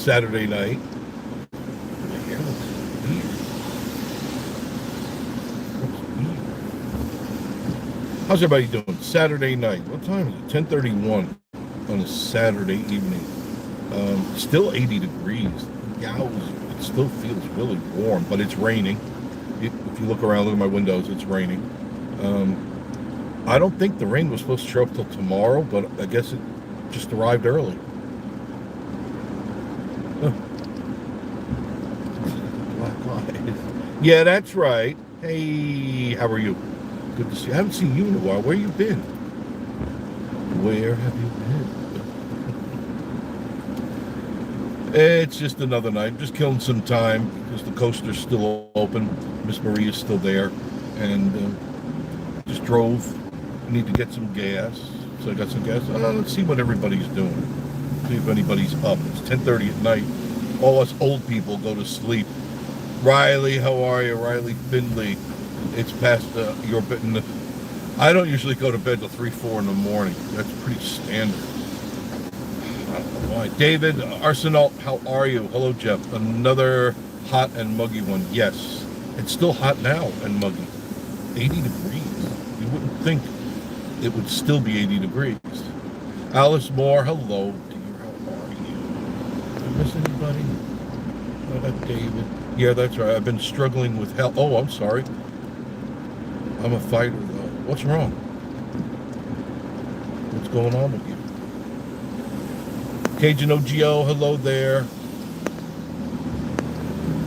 Saturday night. My hair looks weird. How's everybody doing? Saturday night. What time is it? 10:31 on a Saturday evening. Still 80 degrees. Yeah, it still feels really warm, but it's raining. If you look around, look at my windows, it's raining. I don't think the rain was supposed to show up till tomorrow, but I guess it just arrived early. Huh. Black eyes. Yeah, that's right. Hey, how are you? Good to see you. I haven't seen you in a while. Where you been? Where have you been? It's just another night. Just killing some time because the coaster's still open. Miss Maria's still there. And just drove. Need to get some gas. So I got some gas. Let's see what everybody's doing. See if anybody's up. It's 10:30 at night. All us old people go to sleep. Riley, how are you? Riley Findley. It's past your bed. I don't usually go to bed till 3, 4 in the morning. That's pretty standard. I don't know why. David Arsenal, how are you? Hello, Jeff. Another hot and muggy one. Yes. It's still hot now and muggy. 80 degrees. You wouldn't think it would still be 80 degrees. Alice Moore, hello, dear. How are you? Did I miss anybody? Oh, that David. Yeah, that's right. I've been struggling with health. Oh, I'm sorry. I'm a fighter, though. What's wrong? What's going on with you? Cajun OGO, hello there.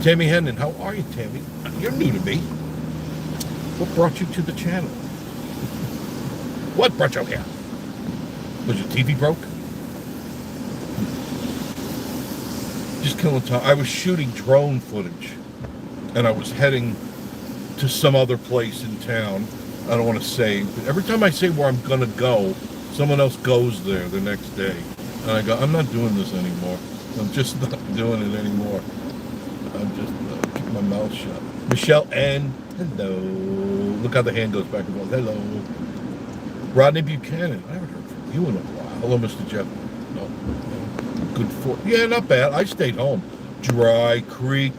Tammy Hendon, how are you, Tammy? You're new to me. What brought you to the channel? What brought you here? Was your TV broke? Just killing time. I was shooting drone footage, and I was heading to some other place in town. I don't want to say, but every time I say where I'm going to go, someone else goes there the next day. And I go, I'm not doing this anymore. I'm just not doing it anymore. I'm just keep my mouth shut. Michelle N, hello. Look how the hand goes back and forth. Hello. Rodney Buchanan, I haven't heard from you in a while. Hello, Mr. Jeff. No. Good for, yeah, not bad. I stayed home. Dry Creek.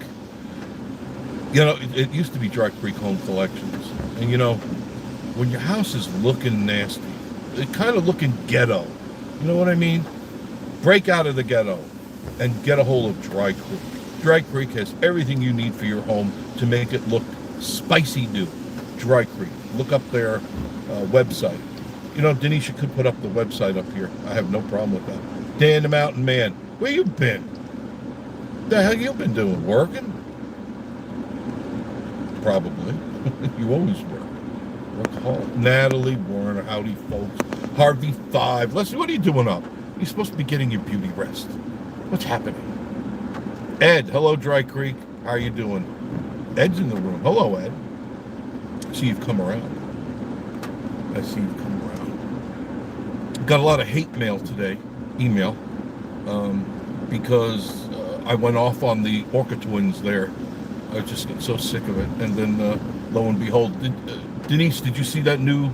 You know, it used to be Dry Creek Home Collections. And you know, when your house is looking nasty, it kind of looking ghetto. You know what I mean? Break out of the ghetto and get a hold of Dry Creek. Dry Creek has everything you need for your home to make it look spicy new. Dry Creek. Look up their website. You know, Denise, you could put up the website up here. I have no problem with that. Dan the Mountain Man, where you been? The hell you been doing? Working? Probably. You always work. Workaholic. Natalie Warner, howdy folks. Harvey 5. Leslie, what are you doing up? You're supposed to be getting your beauty rest. What's happening? Ed, hello Dry Creek. How are you doing? Ed's in the room. Hello, Ed. I see you've come around. I see you've come around. Got a lot of hate mail today. Email. Because I went off on the Orca twins there. I was just getting so sick of it. And then, lo and behold, Denise, did you see that new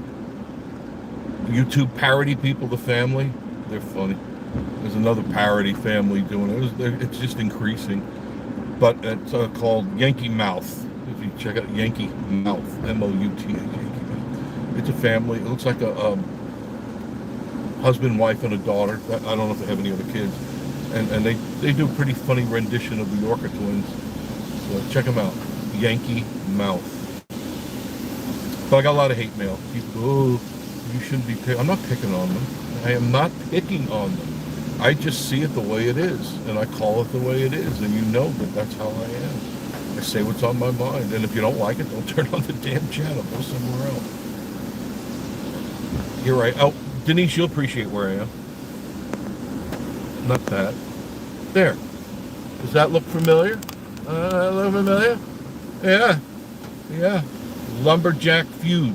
YouTube parody people, The Family? They're funny. There's another parody family doing it. It's just increasing. But it's called Yankee Mouth. If you check out Yankee Mouth, M-O-U-T, Yankee Mouth. It's a family. It looks like a husband, wife, and a daughter. I don't know if they have any other kids. And they do a pretty funny rendition of the Orca twins. So check them out. Yankee Mouth. But I got a lot of hate mail. People go, oh, you shouldn't be picking. I'm not picking on them. I am not picking on them. I just see it the way it is, and I call it the way it is, and you know that that's how I am. I say what's on my mind, and if you don't like it, don't turn on the damn channel. Go somewhere else. You're right. Oh, Denise, you'll appreciate where I am. Not that. There. Does that look familiar? Look familiar? Yeah. Yeah. Lumberjack Feud.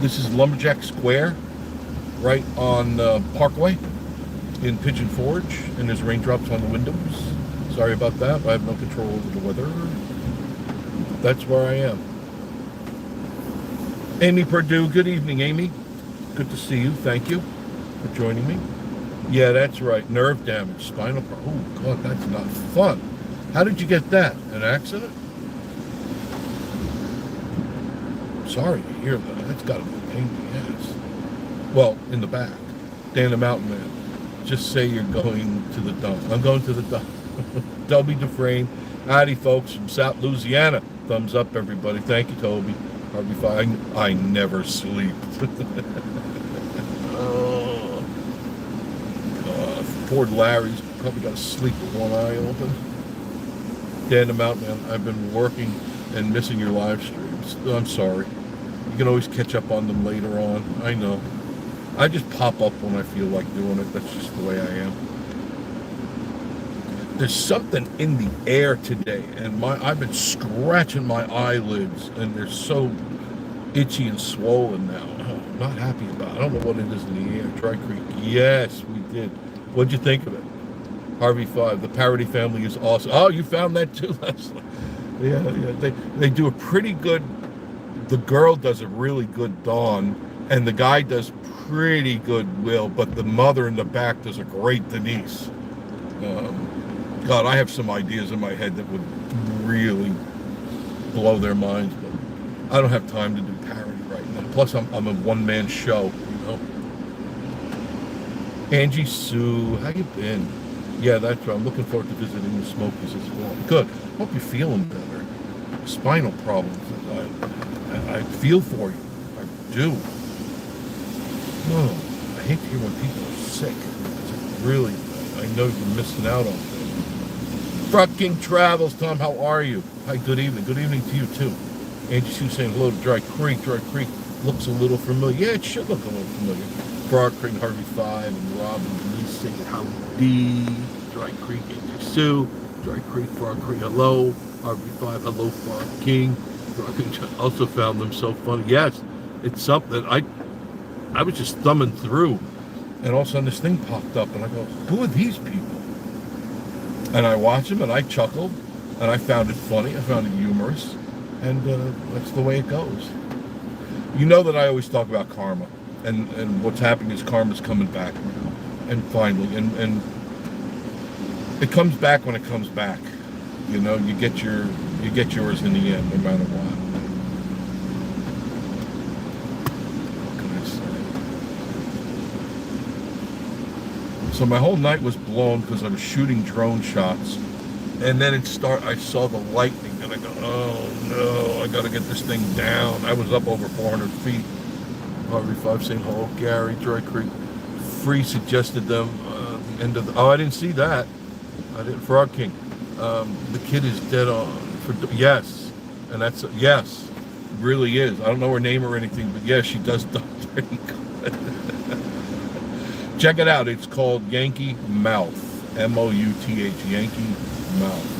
This is Lumberjack Square, right on Parkway in Pigeon Forge, and there's raindrops on the windows. Sorry about that. I have no control over the weather. That's where I am. Amy Purdue, good evening, Amy. Good to see you. Thank you for joining me. Yeah, that's right. Nerve damage, spinal problem. Oh, God, that's not fun. How did you get that? An accident? Sorry to hear that. That's got to be a pain in the ass. Well, in the back. Dan the Mountain Man. Just say you're going to the dump. I'm going to the dump. Toby Dufresne. Howdy, folks, from South Louisiana. Thumbs up, everybody. Thank you, Toby. Harvey Fine. I never sleep. Oh, God. Poor Larry's probably got to sleep with one eye open. Dan the Mountain Man, I've been working and missing your live streams. I'm sorry. You can always catch up on them later on. I know. I just pop up when I feel like doing it. That's just the way I am. There's something in the air today, and I've been scratching my eyelids, and they're so itchy and swollen now. I'm not happy about it. I don't know what it is in the air. Dry Creek. Yes, we did. What'd you think of it? Harvey 5. The Parody family is awesome. Oh, you found that too, Leslie. Yeah. They do a pretty good. The girl does a really good Dawn, and the guy does pretty good Will, but the mother in the back does a great Denise. God, I have some ideas in my head that would really blow their minds, but I don't have time to do parody right now. Plus, I'm a one-man show, you know. Angie Sue, how you been? Yeah, that's right. I'm looking forward to visiting the Smokies as well. Good. Hope you're feeling better. Spinal problems. I feel for you. I do. Oh, I hate to hear when people are sick. It's really, I know you're missing out on things. Trucking Travels, Tom, how are you? Hi, good evening. Good evening to you, too. Angie Sue saying hello to Dry Creek. Dry Creek looks a little familiar. Yeah, it should look a little familiar. Frog Creek, Harvey 5, and Robin Denise saying howdy. Dry Creek, Angie Sue. Dry Creek, Frog Creek, hello. Harvey 5, hello, Frog King. Frog King also found them so funny. Yes, it's something. I was just thumbing through, and all of a sudden this thing popped up, and I go, who are these people? And I watched them, and I chuckled, and I found it funny. I found it humorous, and that's the way it goes. You know that I always talk about karma, and what's happening is karma's coming back now, and finally, and it comes back when it comes back. You know, you get yours in the end, no matter what. So my whole night was blown because I was shooting drone shots, and then I saw the lightning, and I go, oh no, I got to get this thing down. I was up over 400 feet. Harvey 5 saying hello, Gary. Dry Creek Free suggested them the end of the. Oh, I didn't see that. I didn't. Frog King. The kid is dead on. Yes, and that's yes, really is. I don't know her name or anything, but yes, she does. Check it out. It's called Yankee Mouth. Mouth. Yankee Mouth.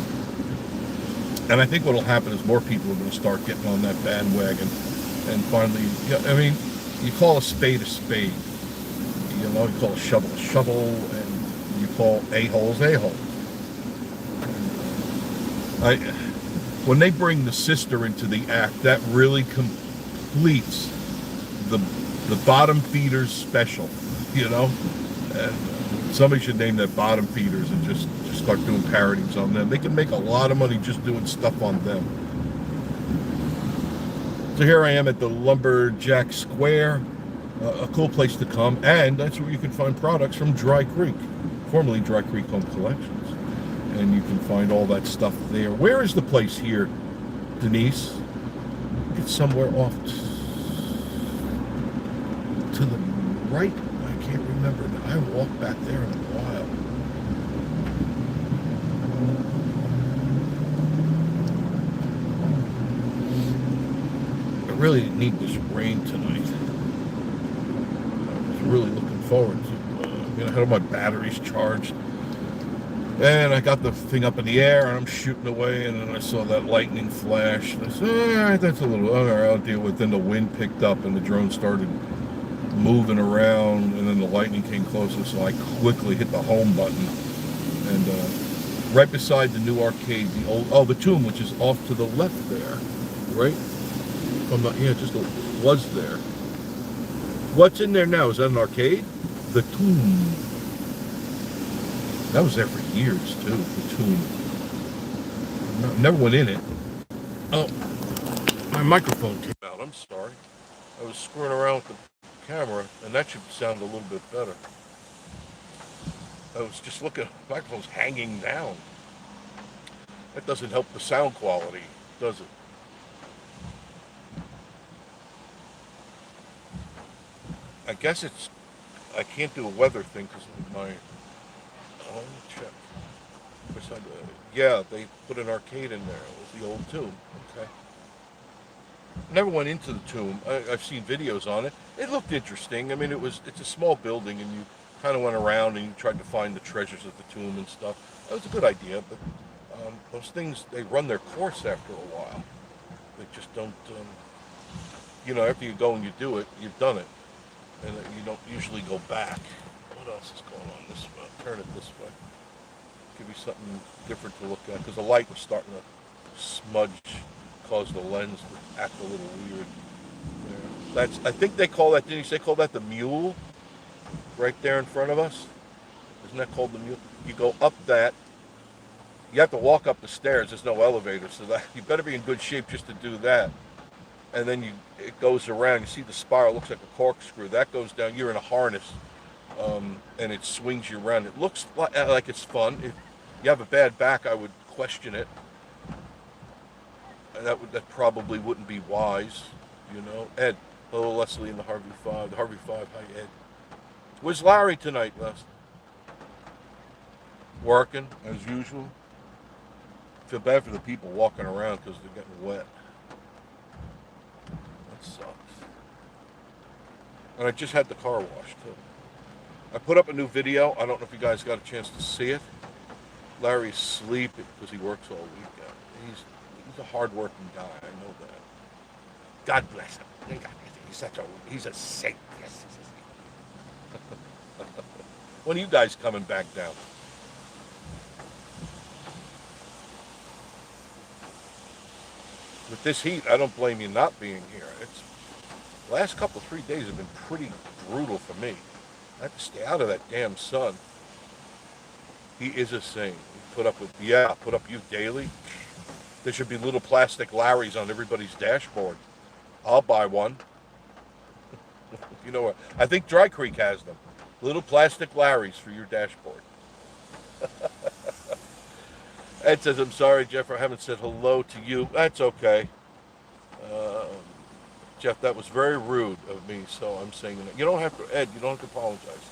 And I think what will happen is more people are going to start getting on that bandwagon. And finally, I mean, you call a spade. You know, you call a shovel, and you call a-holes. When they bring the sister into the act, that really completes the bottom feeders special. You know, and somebody should name that bottom feeders and just start doing parodies on them. They can make a lot of money just doing stuff on them. So here I am at the Lumberjack Square, a cool place to come, and that's where you can find products from Dry Creek, formerly Dry Creek Home Collections, and you can find all that stuff there. Where is the place here, Denise? It's somewhere off to the right. I can't remember. I haven't walked back there in a while. I really need this rain tonight. I was really looking forward to I had all my batteries charged. And I got the thing up in the air, and I'm shooting away, and then I saw that lightning flash. And I said, all right, that's a little, all right, I'll deal with it. Then the wind picked up, and the drone started moving around, and then the lightning came closer, so I quickly hit the home button, and right beside the new arcade, the Tomb, which is off to the left there, right? Just was there. What's in there now? Is that an arcade? The Tomb. That was there for years too. The tomb. Never went in it. Oh, my microphone came out. I'm sorry. I was screwing around with the camera, and that should sound a little bit better. I was just looking. The microphone's hanging down. That doesn't help the sound quality, does it? I guess it's. I can't do a weather thing because of my. Oh, let me check. Yeah, they put an arcade in there. It was the old tomb. Okay. Never went into the tomb. I've seen videos on it. It looked interesting. I mean, it's a small building, and you kind of went around and you tried to find the treasures of the tomb and stuff. That was a good idea, but those things, they run their course after a while. They just don't. After you go and you do it, you've done it, and you don't usually go back. What else is going on this way? Turn it this way. Give you something different to look at because the light was starting to smudge, cause the lens to act a little weird. Yeah. I think they call that. Didn't you say call that the mule? Right there in front of us. Isn't that called the mule? You go up that. You have to walk up the stairs. There's no elevator, so that you better be in good shape just to do that. And then it goes around. You see the spiral looks like a corkscrew. That goes down. You're in a harness, and it swings you around. It looks like it's fun. If you have a bad back, I would question it. And that probably wouldn't be wise, Ed, hello Leslie in the Harvey Five. The Harvey Five. Hi Ed. Where's Larry tonight, Les? Working as usual. Feel bad for the people walking around because they're getting wet. That sucks. And I just had the car washed too. I put up a new video. I don't know if you guys got a chance to see it. Larry's sleeping because he works all weekend. He's a hard-working guy. I know that. God bless him. God bless him. He's a saint. Yes. When are you guys coming back down? With this heat, I don't blame you not being here. The last couple 3 days have been pretty brutal for me. I have to stay out of that damn sun. He is a saint. Put up you daily. There should be little plastic Larrys on everybody's dashboard. I'll buy one. You know what? I think Dry Creek has them. Little plastic Larrys for your dashboard. Ed says, I'm sorry, Jeff, I haven't said hello to you. That's okay. Jeff, that was very rude of me, so I'm saying that. You don't have to, Ed, you don't have to apologize.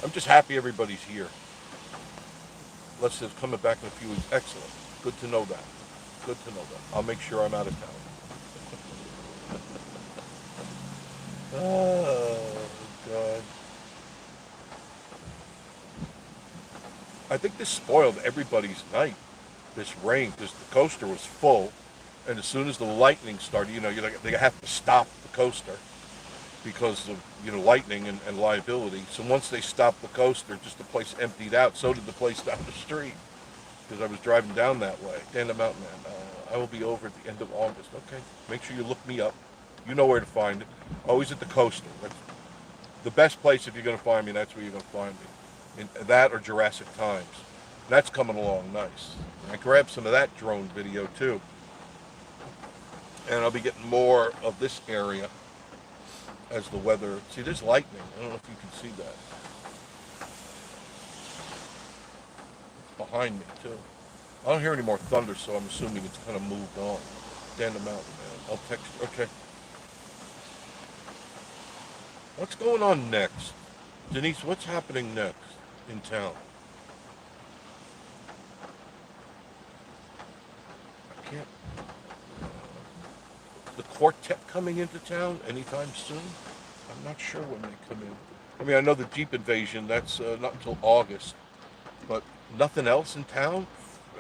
I'm just happy everybody's here. Les says, coming back in a few weeks. Excellent. Good to know that. I'll make sure I'm out of town. Oh, God. I think this spoiled everybody's night, this rain, because the coaster was full, and as soon as the lightning started, they have to stop the coaster because of, lightning and liability. So once they stopped the coaster, just the place emptied out. So did the place down the street, because I was driving down that way. Dan the Mountain Man, I will be over at the end of August. Okay, make sure you look me up. You know where to find it. Always at the coaster. That's the best place if you're going to find me. That's where you're going to find me. In that or Jurassic Times. That's coming along nice. I grabbed some of that drone video too. And I'll be getting more of this area as the weather. See, there's lightning. I don't know if you can see that. It's behind me too. I don't hear any more thunder, so I'm assuming it's kind of moved on. Dan the Mountain Man. I'll text you. Okay. What's going on next? Denise, what's happening next in town? I can't. The quartet coming into town anytime soon? I'm not sure when they come in. I mean, I know the Jeep invasion, that's not until August. But nothing else in town?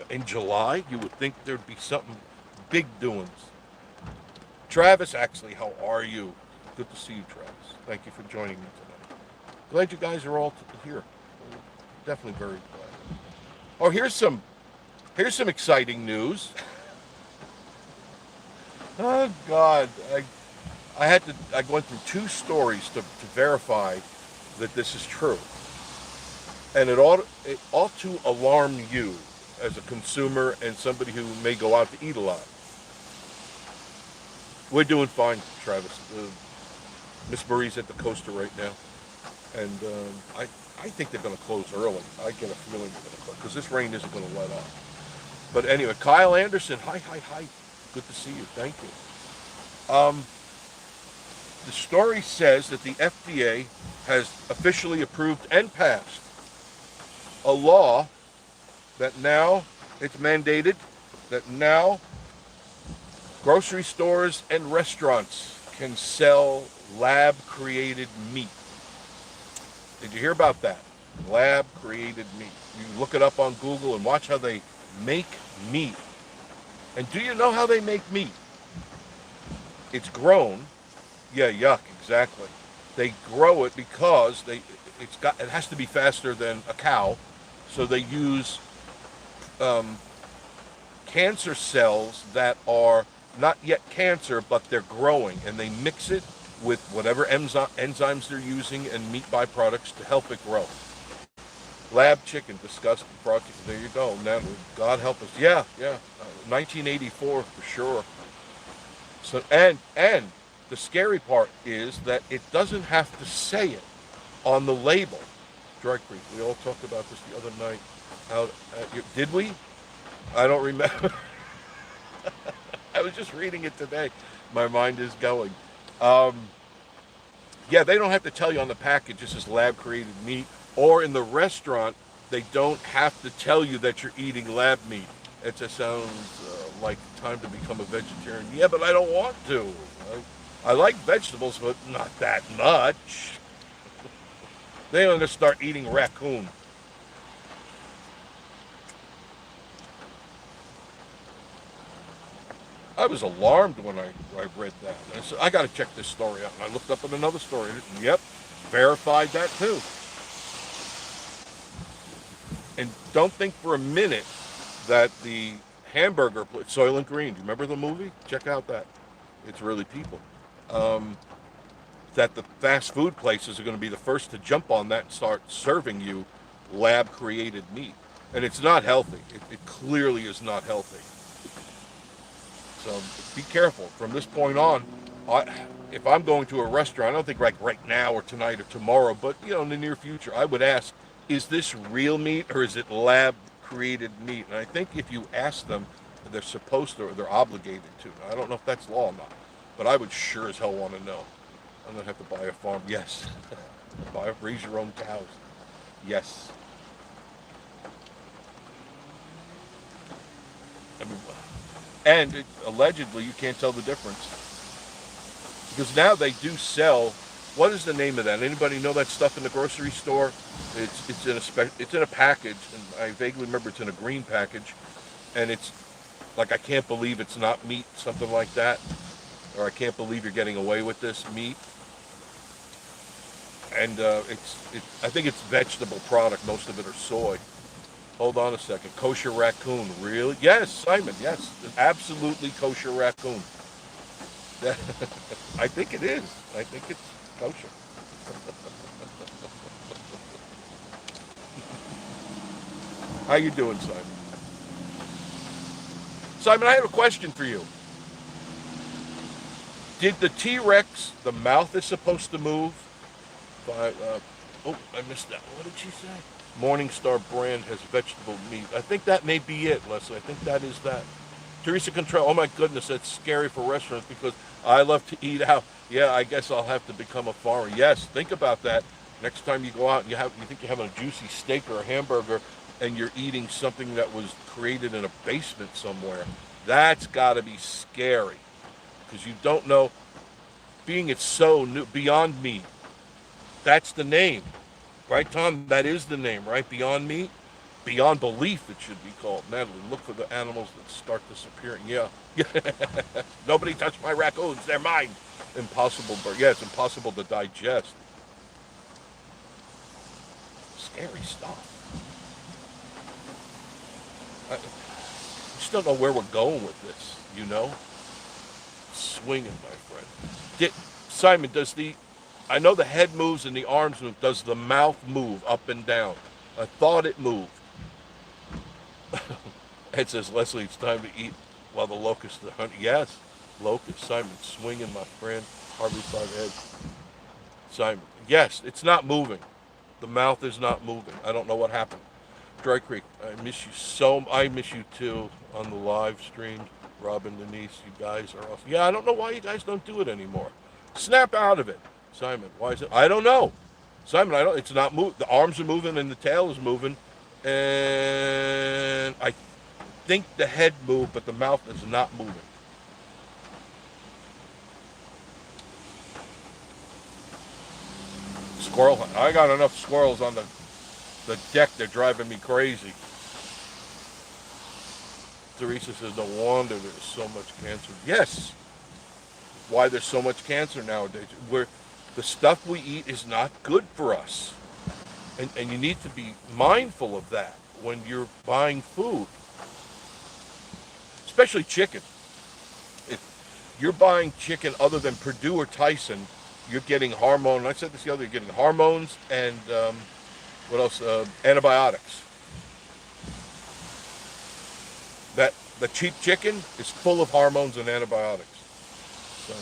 In July, you would think there'd be something big doings. Travis, actually, how are you? Good to see you, Travis. Thank you for joining me tonight. Glad you guys are all here. Definitely very glad. Oh, here's some exciting news. Oh God, I went through 2 stories to verify that this is true. And it ought to alarm you as a consumer and somebody who may go out to eat a lot. We're doing fine, Travis. Miss Marie's at the coaster right now, and I think they're going to close early. I get a feeling they're going to close because this rain isn't going to let up. But anyway, Kyle Anderson, hi, hi, hi. Good to see you. Thank you. The story says that the FDA has officially approved and passed a law that now it's mandated that now grocery stores and restaurants can sell lab created meat. Did you hear about that? Lab created meat. You look it up on Google and watch how they make meat. And do you know how they make meat? It's grown. Yeah, yuck, exactly. They grow it because it has to be faster than a cow, so they use um, cancer cells that are not yet cancer, but they're growing, and they mix it with whatever enzymes they're using and meat byproducts to help it grow. Lab chicken, disgusting. Project. There you go. Now, God help us. Yeah, yeah. 1984 for sure. So and the scary part is that it doesn't have to say it on the label. Dry Creek. We all talked about this the other night. Did we? I don't remember. I was just reading it today. My mind is going. Um, yeah, they don't have to tell you on the package this is lab created meat. Or in the restaurant, they don't have to tell you that you're eating lab meat. It just sounds like time to become a vegetarian. Yeah, but I don't want to. I like vegetables, but not that much. They're going to start eating raccoon. I was alarmed when I read that. I said, I got to check this story out. And I looked up at another story. And yep, verified that too. And don't think for a minute that the hamburger, Soylent Green, do you remember the movie? Check out that. It's really people. Um, that the fast food places are going to be the first to jump on that and start serving you lab created meat. And it's not healthy. It clearly is not healthy. So be careful. From this point on, if I'm going to a restaurant, I don't think like right now or tonight or tomorrow, but in the near future, I would ask, is this real meat or is it lab created meat? And I think if you ask them, they're supposed to or they're obligated to. I don't know if that's law or not, but I would sure as hell want to know. I'm going to have to buy a farm. Yes. Raise your own cows. Yes. I mean, and allegedly, you can't tell the difference. Because now they do sell, what is the name of that? Anybody know that stuff in the grocery store? It's in a package, and I vaguely remember it's in a green package, and it's like, I can't believe it's not meat, something like that. Or I can't believe you're getting away with this meat. And I think it's vegetable product. Most of it are soy. Hold on a second. Kosher raccoon. Really? Yes, Simon. Yes. Absolutely kosher raccoon. I think it is. I think it's kosher. How you doing, Simon? Simon, I have a question for you. Did the T-Rex, the mouth is supposed to move? I missed that. What did she say? Morningstar brand has vegetable meat. I think that may be it, Leslie. I think that is that. Teresa Contrell, oh my goodness, that's scary for restaurants because I love to eat out. Yeah, I guess I'll have to become a farmer. Yes, think about that. Next time you go out and you think you're having a juicy steak or a hamburger and you're eating something that was created in a basement somewhere. That's got to be scary because you don't know. Being it's so new, Beyond Meat, that's the name. Right, Tom? That is the name, right? Beyond Meat? Beyond Belief, it should be called. Natalie, look for the animals that start disappearing. Yeah. Nobody touched my raccoons. They're mine. Impossible. Yeah, it's impossible to digest. Scary stuff. I just don't know where we're going with this, Swinging, my friend. Simon, I know the head moves and the arms move. Does the mouth move up and down? I thought it moved. Ed says, Leslie, it's time to eat while the locusts are hunting. Yes, locust. Simon, swinging, my friend. Harvey 5 heads. Simon, yes, it's not moving. The mouth is not moving. I don't know what happened. Dry Creek, I miss you so. I miss you too on the live stream. Robin, Denise, you guys are awesome. Yeah, I don't know why you guys don't do it anymore. Snap out of it. Simon, why is it? I don't know. Simon, I don't. It's not moving. The arms are moving and the tail is moving, and I think the head moved, but the mouth is not moving. Squirrel hunt. I got enough squirrels on the deck. They're driving me crazy. Teresa says, no wonder there's so much cancer. Yes. Why there's so much cancer nowadays. The stuff we eat is not good for us. And you need to be mindful of that when you're buying food, especially chicken. If you're buying chicken other than Purdue or Tyson, you're getting hormone. I said this the other day, you're getting hormones and what else? Antibiotics. That the cheap chicken is full of hormones and antibiotics. So,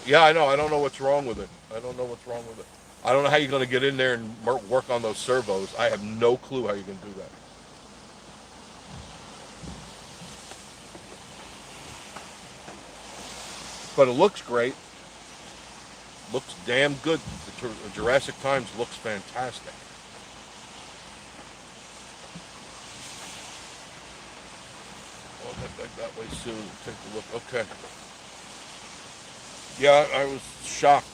yeah, I know. I don't know what's wrong with it. I don't know what's wrong with it. I don't know how you're going to get in there and work on those servos. I have no clue how you can do that. But it looks great. Looks damn good. The Jurassic Times looks fantastic. I'll get back that way soon. Take a look. Okay. Yeah, I was shocked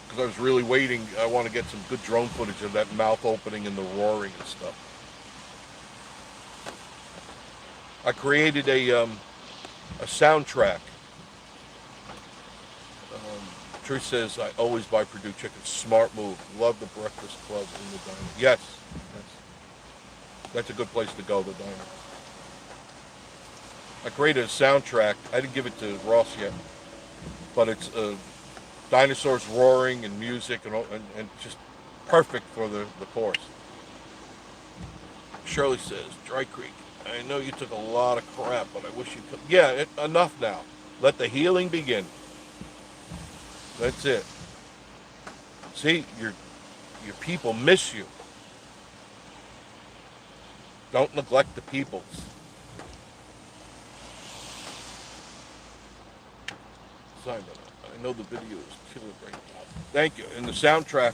because I was really waiting. I want to get some good drone footage of that mouth opening and the roaring and stuff. I created a soundtrack. Trish says, I always buy Purdue chicken. Smart move. Love the Breakfast Club in the diner. Yes. That's a good place to go, the diner. I created a soundtrack. I didn't give it to Ross yet. But it's dinosaurs roaring and music and just perfect for the course. Shirley says, Dry Creek, I know you took a lot of crap, but I wish you could. Yeah, enough now. Let the healing begin. That's it. See, your people miss you. Don't neglect the peoples. Simon, I know the video is killer right now. Thank you. And the soundtrack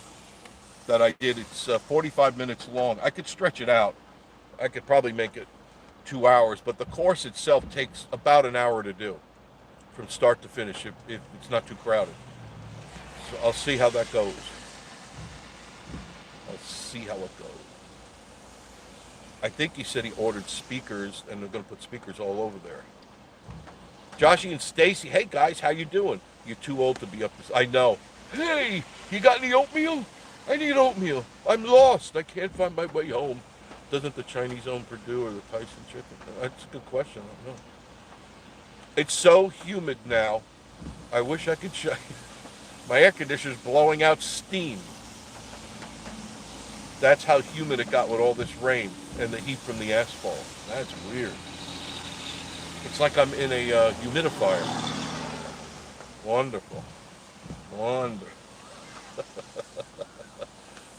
that I did, it's 45 minutes long. I could stretch it out. I could probably make it 2 hours, but the course itself takes about an hour to do from start to finish if it's not too crowded. So I'll see how that goes. I'll see how it goes. I think he said he ordered speakers, and they're going to put speakers all over there. Joshy and Stacy, hey guys, how you doing? You're too old to be up this. I know. Hey, you got any oatmeal? I need oatmeal. I'm lost. I can't find my way home. Doesn't the Chinese own Purdue or the Tyson chicken? That's a good question. I don't know. It's so humid now. I wish I could show you. My air conditioner's blowing out steam. That's how humid it got with all this rain and the heat from the asphalt. That's weird. It's like I'm in a humidifier. Wonderful. Wonderful.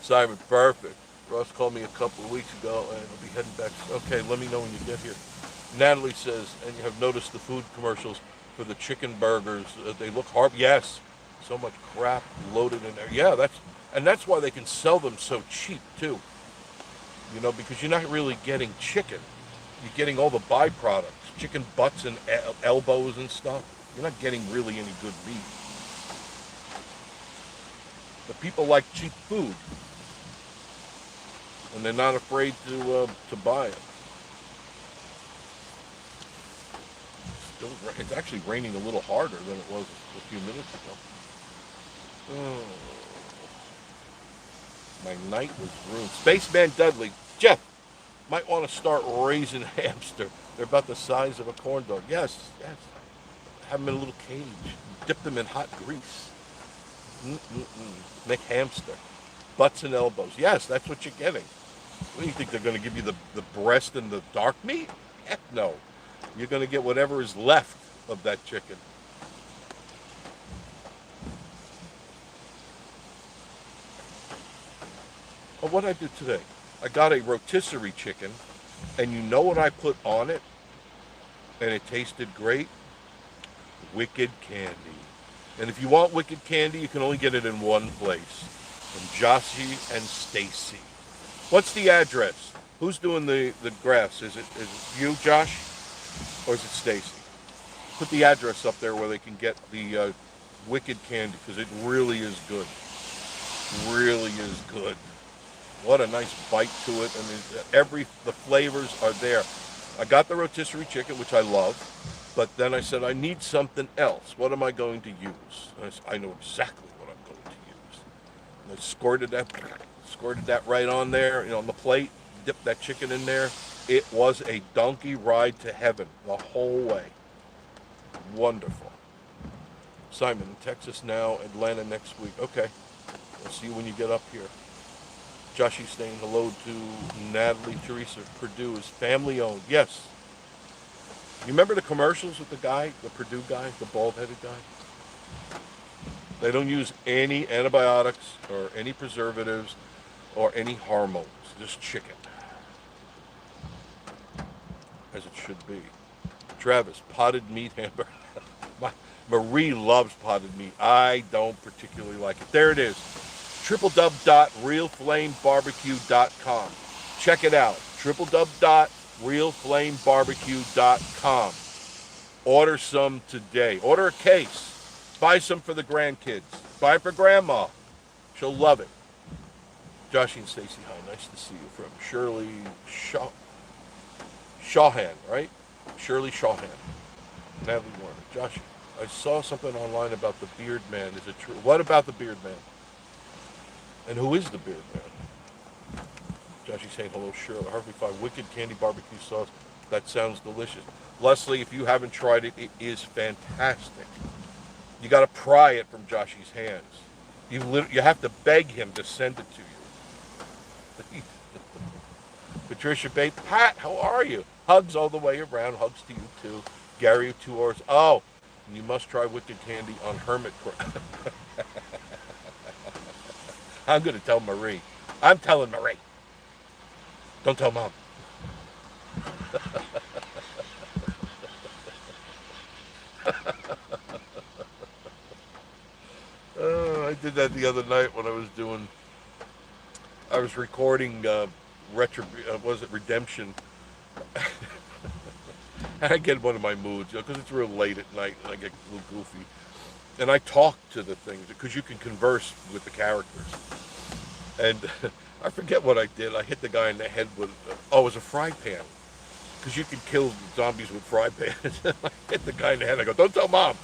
Simon, perfect. Ross called me a couple of weeks ago, and I'll be heading back. Okay, let me know when you get here. Natalie says, and you have noticed the food commercials for the chicken burgers. They look hard. Yes. So much crap loaded in there. Yeah, that's why they can sell them so cheap, too. You know, because you're not really getting chicken. You're getting all the byproducts. Chicken butts and elbows and stuff. You're not getting really any good meat. But people like cheap food. And they're not afraid to buy it. It's actually raining a little harder than it was a few minutes ago. Oh. My night was ruined. Spaceman Dudley. Jeff, might want to start raising hamster. They're about the size of a corn dog. Yes. Have them in a little cage. Dip them in hot grease. Make hamster. Butts and elbows. Yes, that's what you're getting. What do you think, they're going to give you the breast and the dark meat? Heck no. You're going to get whatever is left of that chicken. Oh, what did I do today? I got a rotisserie chicken, and you know what I put on it, and it tasted great? Wicked candy. And if you want wicked candy, you can only get it in one place. From Joshy and Stacy. What's the address? Who's doing the graphs? Is it you, Josh? Or is it Stacy? Put the address up there where they can get the wicked candy, because it really is good. Really is good. What a nice bite to it. I mean, the flavors are there. I got the rotisserie chicken, which I love, but then I said, I need something else. What am I going to use? And I said, I know exactly what I'm going to use. And I squirted that right on there, on the plate, dipped that chicken in there. It was a donkey ride to heaven the whole way. Wonderful. Simon, in Texas now, Atlanta next week. Okay. I'll see you when you get up here. Joshy saying hello to Natalie Teresa. Purdue is family owned. Yes. You remember the commercials with the guy, the Purdue guy, the bald-headed guy? They don't use any antibiotics or any preservatives or any hormones. Just chicken. As it should be. Travis, potted meat hamburger. Marie loves potted meat. I don't particularly like it. There it is. www.realflamebarbecue.com. Check it out. www.realflamebarbecue.com. Order some today. Order a case. Buy some for the grandkids. Buy it for grandma. She'll love it. Joshy and Stacy, hi. Nice to see you. From Shirley Shawhan, right? Shirley Shawhan. Natalie Warner. Joshy, I saw something online about the beard man. Is it true? What about the beard man? And who is the beard man? Joshy saying hello, Shirley. Harvey 5 wicked candy barbecue sauce. That sounds delicious. Leslie, if you haven't tried it, it is fantastic. You got to pry it from Joshy's hands. You have to beg him to send it to you. Patricia Bates, Pat, how are you? Hugs all the way around. Hugs to you too. Gary, 2 hours. Oh, and you must try wicked candy on hermit crab. I'm going to tell Marie. I'm telling Marie. Don't tell Mom. I did that the other night when I was recording Redemption. And I get in one of my moods, because it's real late at night and I get a little goofy. And I talk to the things, because you can converse with the characters. And I forget what I did. I hit the guy in the head with, it was a fry pan. Because you can kill zombies with fry pans. I hit the guy in the head. I go, don't tell Mom.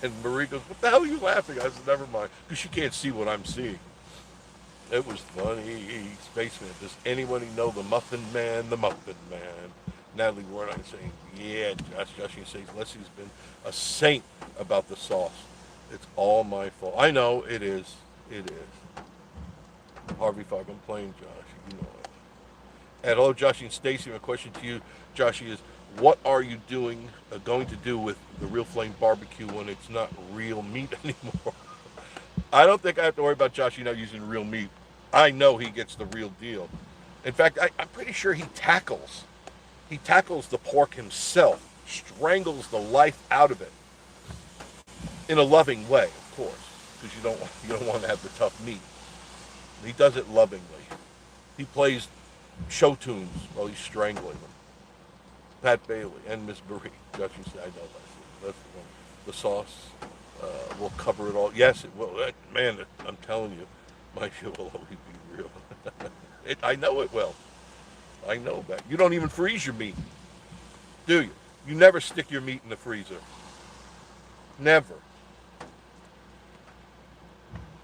And Marie goes, what the hell are you laughing? I said, never mind. Because she can't see what I'm seeing. It was funny. Spaceman, does anybody know the Muffin Man? The Muffin Man. Natalie Warren, I'm saying, yeah, Joshy says, Leslie's been a saint about the sauce. It's all my fault. I know, it is. It is. Harvey 5, I'm playing Josh. You know it. And hello, Joshy and Stacy. My question to you, Joshy, is what are you going to do with the Real Flame barbecue when it's not real meat anymore? I don't think I have to worry about Joshy not using real meat. I know he gets the real deal. In fact, I'm pretty sure he tackles the pork himself, strangles the life out of it, in a loving way, of course, because you don't want to have the tough meat. He does it lovingly. He plays show tunes while he's strangling them. Pat Bailey and Miss Marie. Judging, I know that's the one. The sauce will cover it all. Yes, it will. Man, I'm telling you, my show will always be real. I know it will. I know that. You don't even freeze your meat, do you? You never stick your meat in the freezer. Never.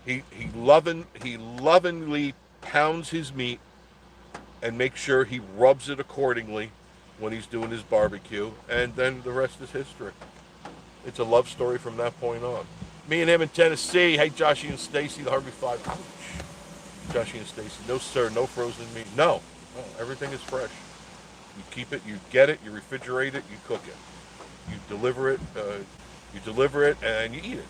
He lovingly pounds his meat and makes sure he rubs it accordingly when he's doing his barbecue, and then the rest is history. It's a love story from that point on. Me and him in Tennessee. Hey, Joshy and Stacy, the Harvey 5. Ouch. Joshie and Stacy. No, sir, no frozen meat. No, no, everything is fresh. You keep it, you get it, you refrigerate it, you cook it. You deliver it, and you eat it.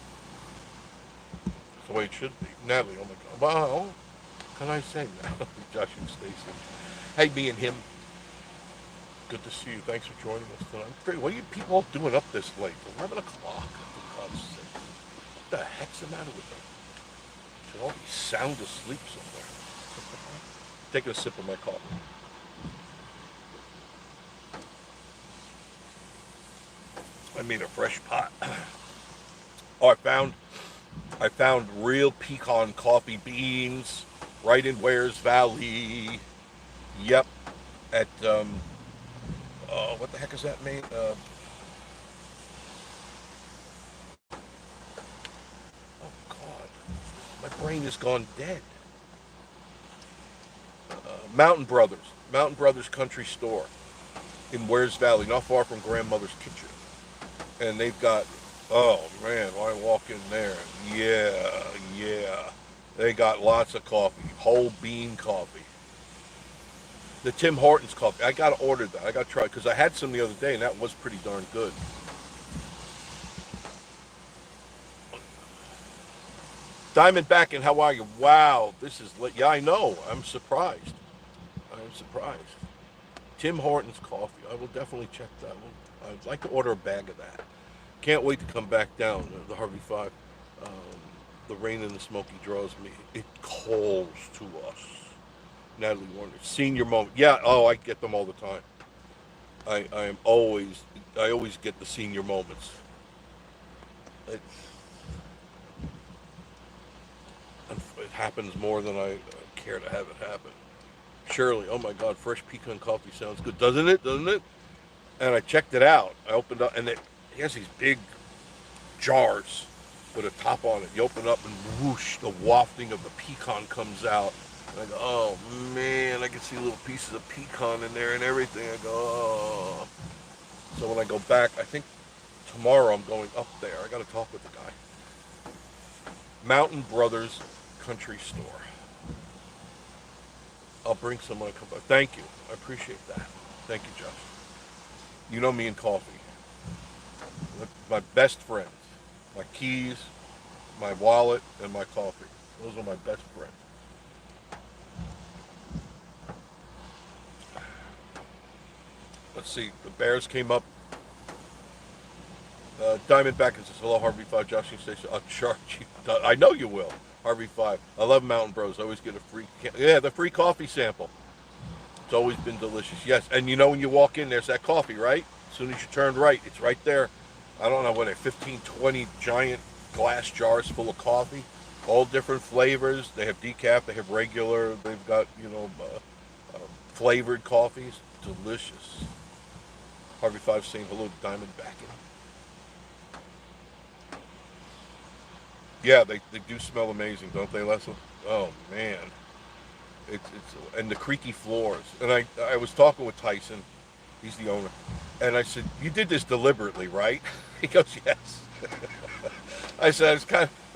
That's the way it should be. Natalie, oh my God. Wow, can I say that? Josh and Stacy. Hey, me and him. Good to see you. Thanks for joining us tonight. What are you people all doing up this late? 11 o'clock, for God's sake. What the heck's the matter with them? Should all be sound asleep somewhere. Taking a sip of my coffee. I made a fresh pot. Oh, I found real pecan coffee beans right in Wares Valley. Yep, at what the heck is that name? Oh God, my brain has gone dead. Mountain Brothers Country Store in Wares Valley, not far from Grandmother's Kitchen, and they've got. Oh man, when I walk in there, yeah, they got lots of coffee, whole bean coffee. The Tim Hortons coffee. I gotta order that. I gotta try because I had some the other day and that was pretty darn good. Diamondback, and how are you? Wow, this is yeah. I know. I'm surprised. I'm surprised. Tim Hortons coffee. I will definitely check that one. I'd like to order a bag of that. Can't wait to come back down the Harvey Five. Um, the rain and the smoky draws me. It calls to us. Natalie Warner, senior moment. Yeah. Oh, I get them all the time. I am always I always get the senior moments. It, it happens more than I care to have it happen. Shirley, oh my God, fresh pecan coffee sounds good, doesn't it? Doesn't it? And I checked it out. I opened up, and it has these big jars with a top on it. You open up, and whoosh, the wafting of the pecan comes out. And I go, oh man, I can see little pieces of pecan in there and everything. I go, oh. So when I go back, I think tomorrow I'm going up there. I got to talk with the guy. Mountain Brothers Country Store. I'll bring some when I come back. Thank you. I appreciate that. Thank you, Josh. You know me and coffee. My best friends. My keys, my wallet, and my coffee. Those are my best friends. Let's see. The Bears came up. Diamondback says, hello, Harvey 5, Josh Station. I'll charge you. I know you will. Harvey 5. I love Mountain Bros. I always get a free, the free coffee sample. It's always been delicious. Yes, and you know when you walk in, there's that coffee, right? As soon as you turn right, it's right there. I don't know what, 15, 20 giant glass jars full of coffee. All different flavors. They have decaf, they have regular. They've got, flavored coffees. Delicious. Harvey 5 saying hello to Diamondback. Yeah, they do smell amazing, don't they, Leslie? Oh man, it's and the creaky floors. And I was talking with Tyson, he's the owner, and I said, "You did this deliberately, right?" He goes, "Yes." I said, I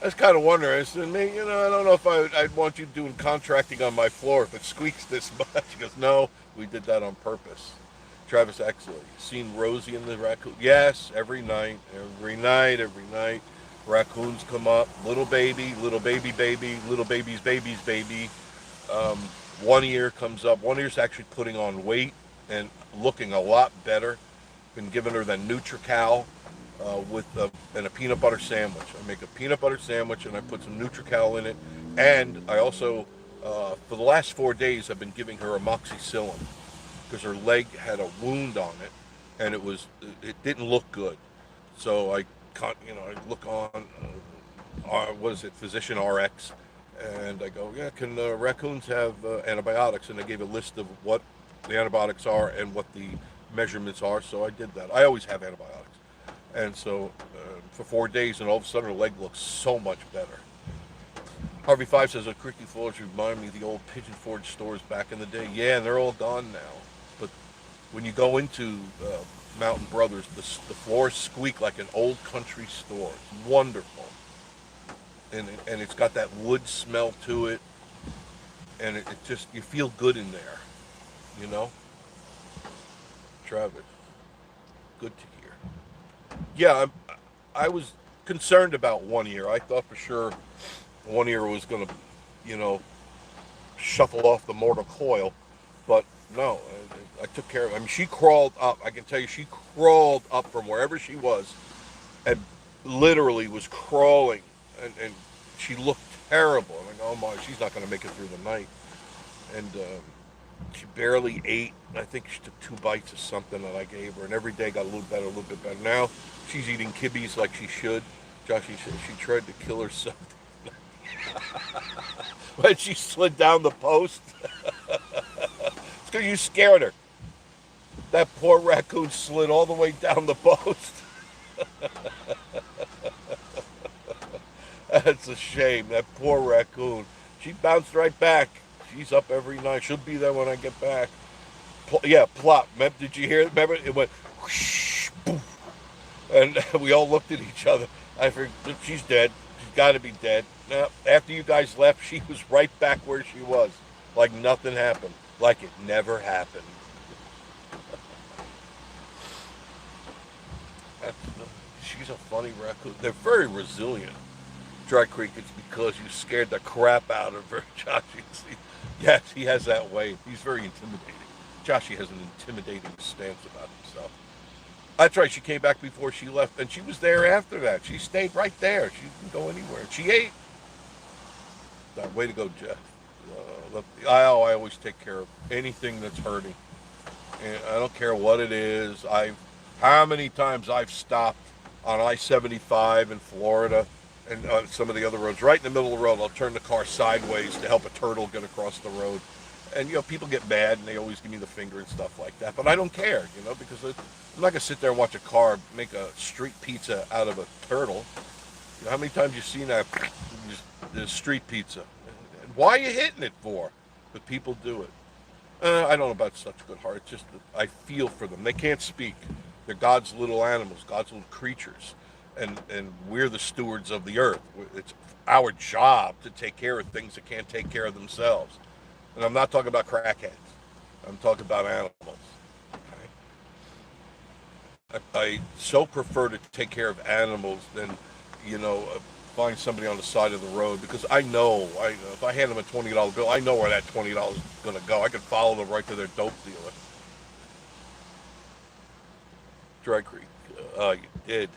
was kind of wondering. I said, "Man, I don't know if I'd want you doing contracting on my floor if it squeaks this much." He goes, "No, we did that on purpose." Travis Exley, seen Rosie and the raccoon? Yes, every night. Raccoons come up, little baby, little baby's baby. Um, one ear comes up. One ear's actually putting on weight and looking a lot better. Been giving her the NutriCal and a peanut butter sandwich. I make a peanut butter sandwich and I put some NutriCal in it. And I also, for the last 4 days, I've been giving her amoxicillin because her leg had a wound on it and it didn't look good. So I look on, what is it, Physician RX, and I go, yeah, can raccoons have antibiotics? And they gave a list of what the antibiotics are and what the measurements are, so I did that. I always have antibiotics. And so for 4 days, and all of a sudden her leg looks so much better. Harvey 5 says, the creaky floors remind me of the old Pigeon Forge stores back in the day. Yeah, and they're all gone now. But when you go into Mountain Brothers, the floors squeak like an old country store. It's wonderful, and it's got that wood smell to it. and it just, you feel good in there, you know. Travis, good to hear. Yeah, I was concerned about 1 year. I thought for sure 1 year was going to, you know, shuffle off the mortal coil, but no, I took care of it. I mean, she crawled up. I can tell you, she crawled up from wherever she was, and literally was crawling, and she looked terrible. I'm like, oh my, she's not going to make it through the night. And she barely ate. I think she took 2 bites of something that I gave her, and every day got a little better, a little bit better. Now she's eating kibbies like she should. Josh, she tried to kill herself when she slid down the post. It's because you scared her. That poor raccoon slid all the way down the post. That's a shame. That poor raccoon. She bounced right back. She's up every night. She'll be there when I get back. Yeah, plop. Did you hear it? Remember? It went whoosh, poof. And we all looked at each other. I figured, she's dead. She's got to be dead. Now, after you guys left, she was right back where she was. Like nothing happened. Like it never happened. She's a funny raccoon. They're very resilient. Dry Creek, it's because you scared the crap out of her, Josh. Yes, he has that way. He's very intimidating. Joshy has an intimidating stance about himself. That's right, she came back before she left, and she was there after that. She stayed right there. She didn't go anywhere. She ate. Way to go, Jeff. I always take care of anything that's hurting. And I don't care what it is. How many times I've stopped on I-75 in Florida and some of the other roads, right in the middle of the road, I'll turn the car sideways to help a turtle get across the road. And, people get mad and they always give me the finger and stuff like that. But I don't care, because I'm not going to sit there and watch a car make a street pizza out of a turtle. How many times you've seen that, the street pizza? And why are you hitting it for? But people do it. I don't know about such good heart. It's just that I feel for them. They can't speak. They're God's little animals, God's little creatures. And we're the stewards of the earth. It's our job to take care of things that can't take care of themselves. And I'm not talking about crackheads. I'm talking about animals. Okay? I so prefer to take care of animals than, find somebody on the side of the road, because I know if I hand them a $20 bill, I know where that $20 is going to go. I could follow them right to their dope dealer. Dry Creek. You did.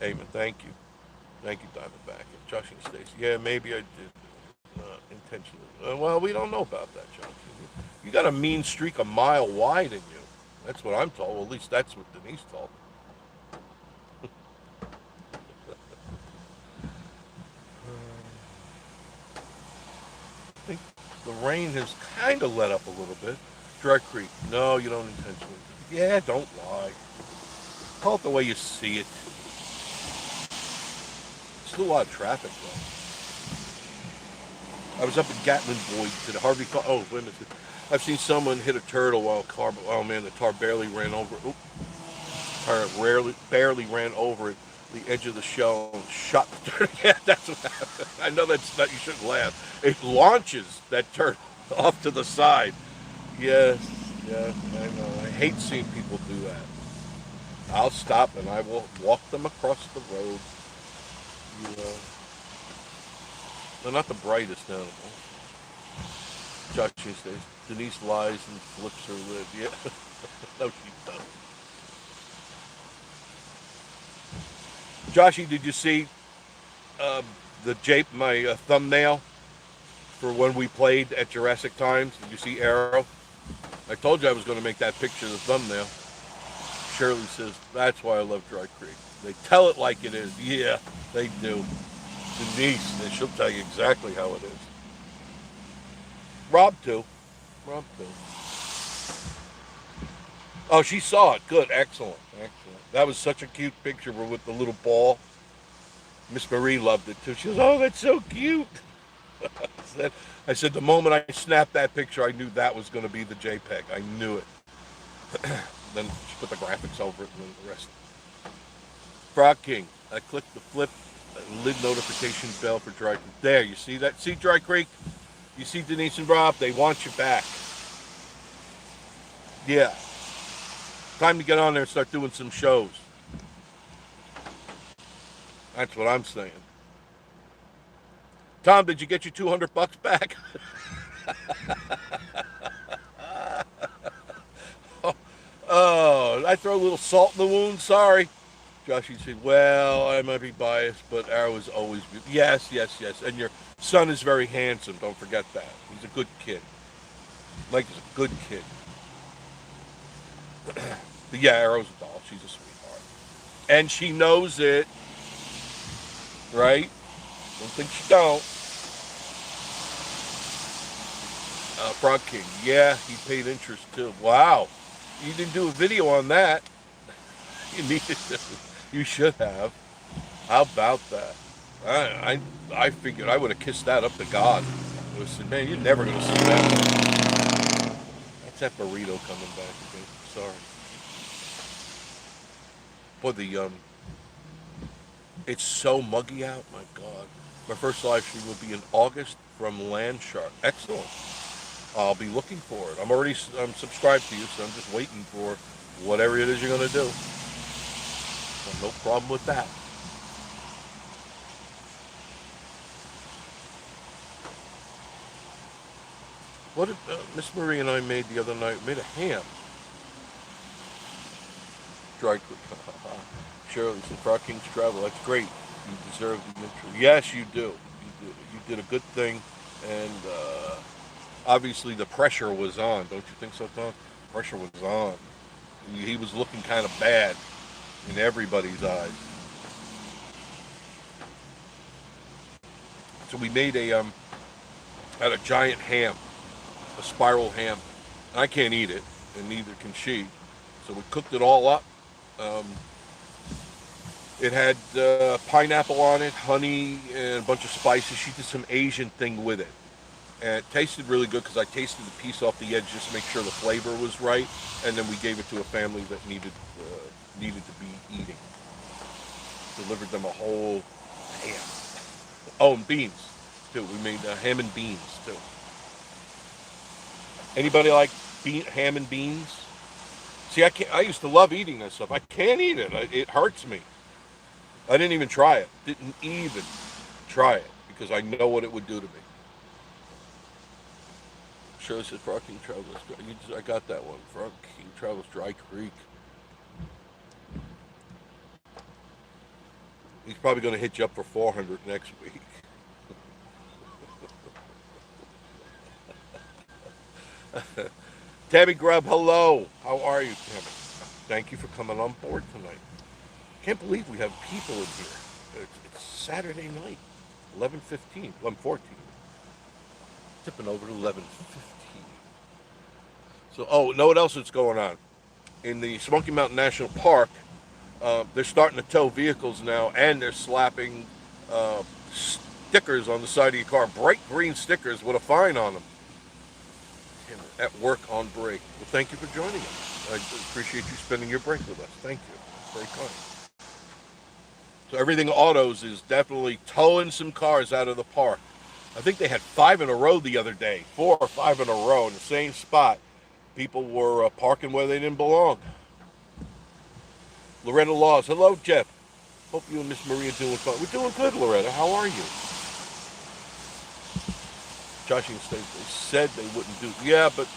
Amen. Thank you. Thank you, Diamondback. And Josh and Stacy. Yeah, maybe I did. Intentionally. Well, we don't know about that, Josh. You got a mean streak a mile wide in you. That's what I'm told. Well, at least that's what Denise told me. I think the rain has kind of let up a little bit. Dry Creek. No, you don't intentionally. Yeah, don't lie. Call it the way you see it. Still a lot of traffic, though. I was up in Gatlin, Boyd, to the Harvey car. Oh, wait a minute. I've seen someone hit a turtle while a car. Oh man, the tar barely ran over. Oop, tar barely ran over the edge of the shell and shot the turtle. Yeah, that's what happened. I know that's not. You shouldn't laugh. It launches that turtle off to the side. Yes, yeah, I know. I hate seeing people do that. I'll stop and I will walk them across the road. They're not the brightest animal. Josh says, Denise lies and flips her lid. Yeah. No, she doesn't. Joshy, did you see my thumbnail for when we played at Jurassic Times? Did you see Arrow? I told you I was going to make that picture the thumbnail. Shirley says, that's why I love Dry Creek. They tell it like it is. Yeah, they do. Denise, she'll tell you exactly how it is. Rob too. Oh, she saw it. Good. Excellent. That was such a cute picture with the little ball. Miss Marie loved it too. She goes, oh, that's so cute. I said, the moment I snapped that picture, I knew that was going to be the JPEG. I knew it. Then she put the graphics over it and then the rest. Frog King. I clicked the flip lid notification bell for Dry Creek. There, you see that? See Dry Creek? You see, Denise and Rob, they want you back. Yeah. Time to get on there and start doing some shows. That's what I'm saying. Tom, did you get your $200 back? Oh, I throw a little salt in the wound. Sorry. Josh, you said, well, I might be biased, but Arrow is always beautiful. Yes, yes, yes. And your son is very handsome. Don't forget that. He's a good kid. Mike is a good kid. But yeah, Arrow's a doll. She's a sweetheart. And she knows it, right? Don't think she don't. Frog King. Yeah, he paid interest too. Wow. You didn't do a video on that. You needed to. You should have. How about that? I figured I would have kissed that up to God. I would have said, man, you're never going to see that. That's that burrito coming back again. Sorry. Boy, it's so muggy out. My God. My first live stream will be in August from Landshark. Excellent. I'll be looking for it. I'm subscribed to you, so I'm just waiting for whatever it is you're going to do. So no problem with that. What did Miss Marie and I made the other night? We made a ham. Dry cook. Shirley said, Frog King's Travel. That's great. You deserve the intro. Yes, you do. You did a good thing. And obviously the pressure was on. Don't you think so, Tom? Pressure was on. He was looking kind of bad in everybody's eyes. So we made had a giant ham, a spiral ham. I can't eat it, and neither can she. So we cooked it all up. It had pineapple on it, honey, and a bunch of spices. She did some Asian thing with it. And it tasted really good because I tasted the piece off the edge just to make sure the flavor was right. And then we gave it to a family that needed to be eating. Delivered them a whole ham. Oh, and beans, too. We made ham and beans, too. Anybody like ham and beans? See, I used to love eating that stuff. I can't eat it. It hurts me. I didn't even try it. Didn't even try it because I know what it would do to me. Shirley said Frog King Travels. I got that one. Frog King Travels Dry Creek. He's probably going to hit you up for 400 next week. Tabby Grubb, hello. How are you, Tabby? Thank you for coming on board tonight. Can't believe we have people in here. It's Saturday night, 11:15, 11:14. Tipping over to 11:15. So, know what else is going on? In the Smoky Mountain National Park, they're starting to tow vehicles now, and they're slapping stickers on the side of your car, bright green stickers with a fine on them. At work on break. Well, thank you for joining us. I appreciate you spending your break with us. Thank you. Very kind. So everything autos is definitely towing some cars out of the park. I think they had 5 in a row the other day, 4 or 5 in a row in the same spot. People were parking where they didn't belong. Loretta Laws, hello, Jeff. Hope you and Miss Maria are doing fine. We're doing good, Loretta. How are you? Josh and State, they said they wouldn't do. Yeah, but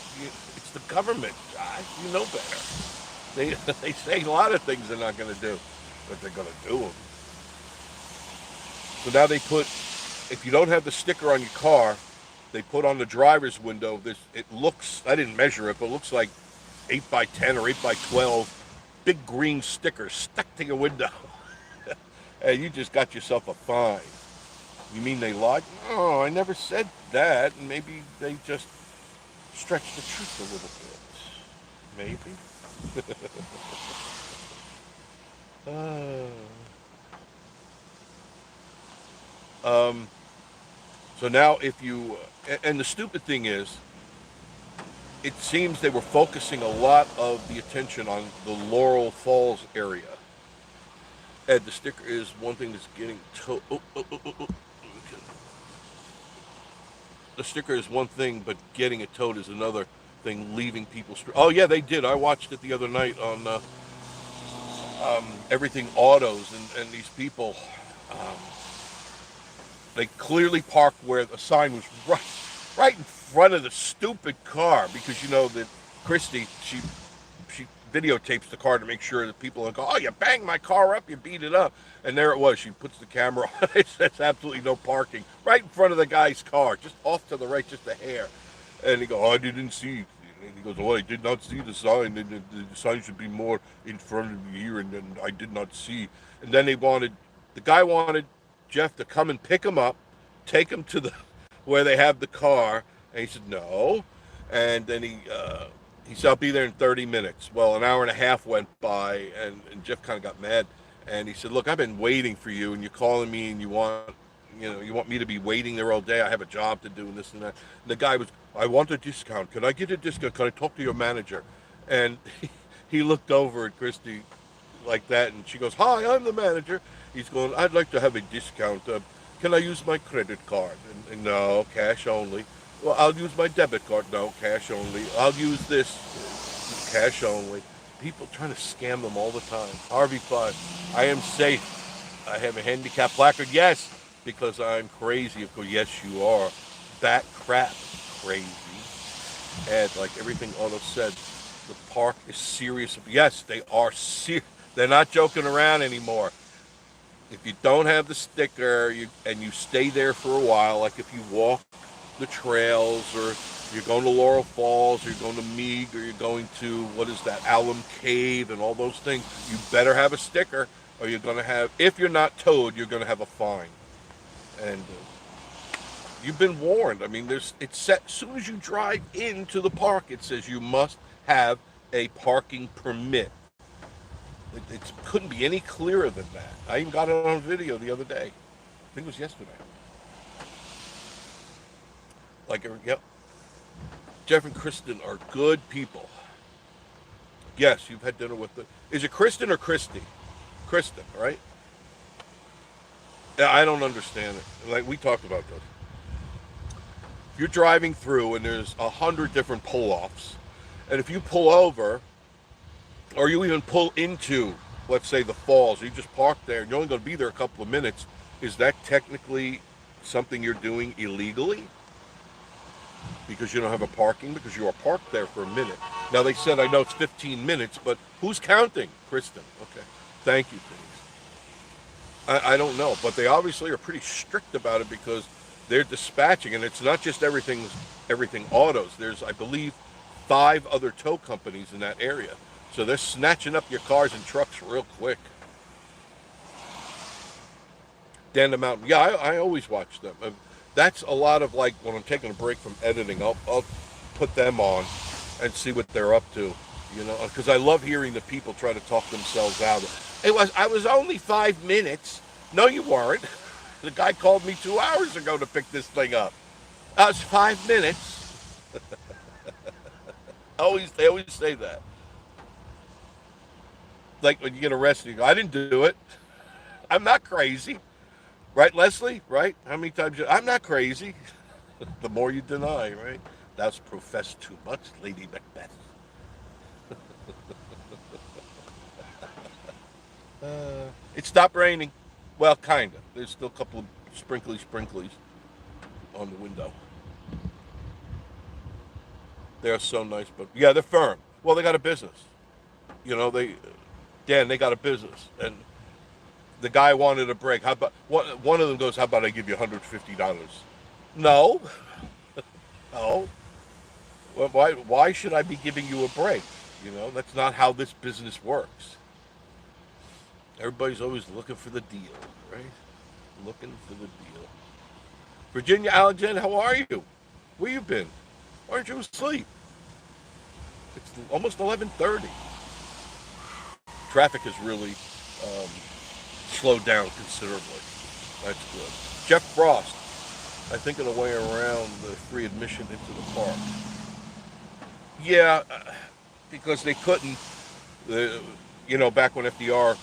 it's the government, Josh. You know better. They say a lot of things they're not going to do, but they're going to do them. So now they put, if you don't have the sticker on your car, they put on the driver's window this. It looks, I didn't measure it, but it looks like 8x10 or 8x12 big green stickers stuck to your window. Hey, you just got yourself a fine. You mean they lied? No, I never said that. Maybe they just stretched the truth a little bit. Maybe. So now if you, and the stupid thing is, it seems they were focusing a lot of the attention on the Laurel Falls area. Ed, the sticker is one thing that's getting the sticker is one thing, but getting it towed is another thing. Leaving people. Oh yeah, they did. I watched it the other night on everything autos, and these people. Um, they clearly parked where the sign was right in front of the stupid car, because you know that Christy, she videotapes the car to make sure that people don't go, oh, you banged my car up, you beat it up. And there it was. She puts the camera on. It says absolutely no parking. Right in front of the guy's car, just off to the right, just a hair. And he goes, oh, I didn't see. And he goes, oh, I did not see the sign. And the sign should be more in front of me here, and then I did not see. And then the guy wanted Jeff to come and pick him up, take him to the where they have the car. And he said, no. And then he said, I'll be there in 30 minutes. Well, an hour and a half went by, and Jeff kind of got mad. And he said, look, I've been waiting for you, and you're calling me, and you want me to be waiting there all day. I have a job to do, and this and that. And the guy was, I want a discount. Can I get a discount? Can I talk to your manager? And he looked over at Christy like that, and she goes, hi, I'm the manager. He's going, I'd like to have a discount. Can I use my credit card? And no, cash only. Well, I'll use my debit card. No, cash only. I'll use this, cash only. People trying to scam them all the time. RV5, I am safe. I have a handicap placard. Yes, because I'm crazy. Of course, yes, you are. That crap crazy. And like everything Otto said, the park is serious. Yes, they are serious. They're not joking around anymore. If you don't have the sticker and you stay there for a while, like if you walk the trails, or you're going to Laurel Falls, or you're going to Mead, or you're going to, what is that, Alum Cave and all those things, you better have a sticker, or you're going to have, if you're not towed, you're going to have a fine. And you've been warned. I mean, it's set, as soon as you drive into the park, it says you must have a parking permit. It couldn't be any clearer than that. I even got it on video the other day. I think it was yesterday. Yep. Jeff and Kristen are good people. Yes, you've had dinner with them. Is it Kristen or Christy? Kristen, right? Yeah, I don't understand it. Like, we talked about this. If you're driving through and there's 100 different pull-offs, and if you pull over, or you even pull into, let's say, the falls, you just park there, and you're only going to be there a couple of minutes, is that technically something you're doing illegally? Because you don't have a parking, because you are parked there for a minute. Now, they said, I know it's 15 minutes, but who's counting? Kristen. Okay. Thank you, please. I don't know, but they obviously are pretty strict about it, because they're dispatching, and it's not just everything autos. There's, I believe, 5 other tow companies in that area. So they're snatching up your cars and trucks real quick. Dan the Mountain. Yeah, I always watch them. That's a lot of, like, when I'm taking a break from editing, I'll put them on and see what they're up to, you know, because I love hearing the people try to talk themselves out. I was only 5 minutes. No, you weren't. The guy called me 2 hours ago to pick this thing up. It's 5 minutes. They always say that. Like when you get arrested, you go, I didn't do it. I'm not crazy. Right, Leslie? Right? How many times? I'm not crazy. The more you deny, right? Thou profess too much, Lady Macbeth. It stopped raining. Well, kind of. There's still a couple of sprinklies on the window. They're so nice, but yeah, they're firm. Well, they got a business. You know, they got a business, and the guy wanted a break. How about one of them goes, how about I give you $150? No. No. Well, why should I be giving you a break? You know, that's not how this business works. Everybody's always looking for the deal, right? Looking for the deal. Virginia Alexander, how are you? Where you been? Why aren't you asleep? It's almost 11:30. Traffic has really slowed down considerably. That's good. Jeff Frost, I think, in a way around the free admission into the park. Yeah, because they couldn't, back when FDR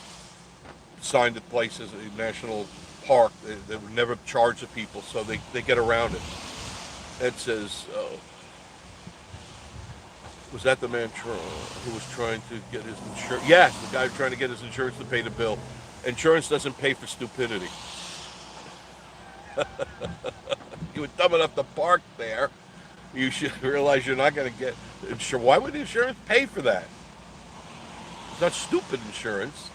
signed the place as a national park, they would never charge the people, so they get around it. Ed says, was that the man who was trying to get his insurance? Yes, the guy trying to get his insurance to pay the bill. Insurance doesn't pay for stupidity. You were dumb enough to park there. You should realize you're not going to get insurance. Why would insurance pay for that? It's not stupid insurance.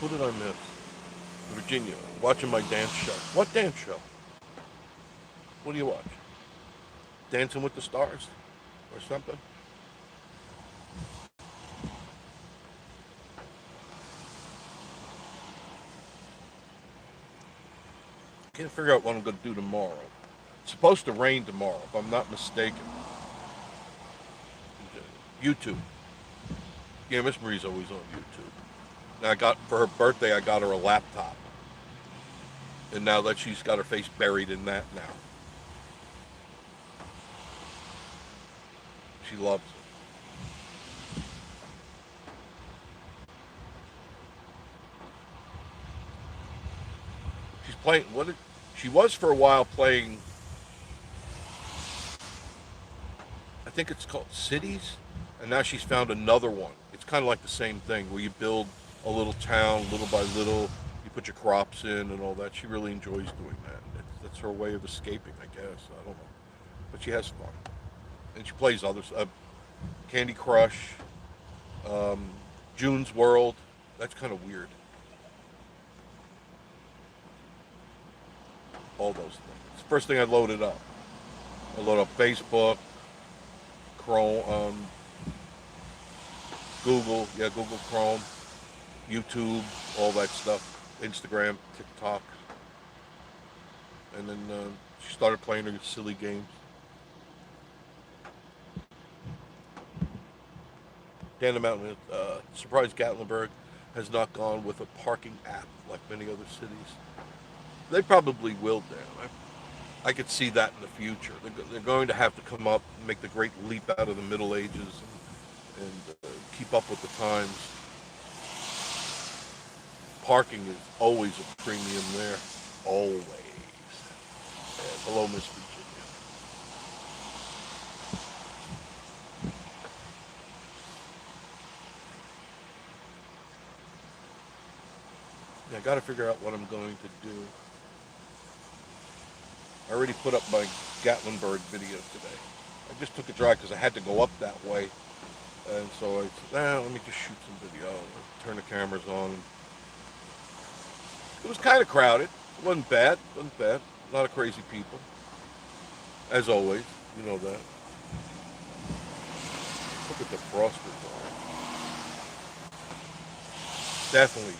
Who did I miss? Virginia, watching my dance show. What dance show? What do you watch? Dancing with the Stars or something? Can't figure out what I'm going to do tomorrow. It's supposed to rain tomorrow, if I'm not mistaken. YouTube. Yeah, Miss Marie's always on YouTube. And for her birthday, I got her a laptop. And now that she's got her face buried in that now. She loves it. She's playing, she was for a while playing, I think it's called Cities, and now she's found another one. It's kind of like the same thing where you build a little town little by little, you put your crops in and all that. She really enjoys doing that. That's her way of escaping, I guess. I don't know. But she has fun. And she plays others. Candy Crush, um, June's World. That's kind of weird. All those things. It's the first thing I loaded up. I loaded up Facebook, Chrome, Google, yeah, Google Chrome, YouTube, all that stuff, Instagram, TikTok, and then she started playing her silly games. Dan the Mountain, surprised Gatlinburg has not gone with a parking app like many other cities. They probably will, Dan. I could see that in the future. They're going to have to come up and make the great leap out of the Middle Ages and keep up with the times. Parking is always a premium there. Always. And hello, Miss Virginia. Yeah, I got to figure out what I'm going to do. I already put up my Gatlinburg video today. I just took a drive because I had to go up that way. And so I said, let me just shoot some video. Turn the cameras on. It was kind of crowded. It wasn't bad. It wasn't bad. A lot of crazy people. As always. You know that. Look at the frosters on. Definitely.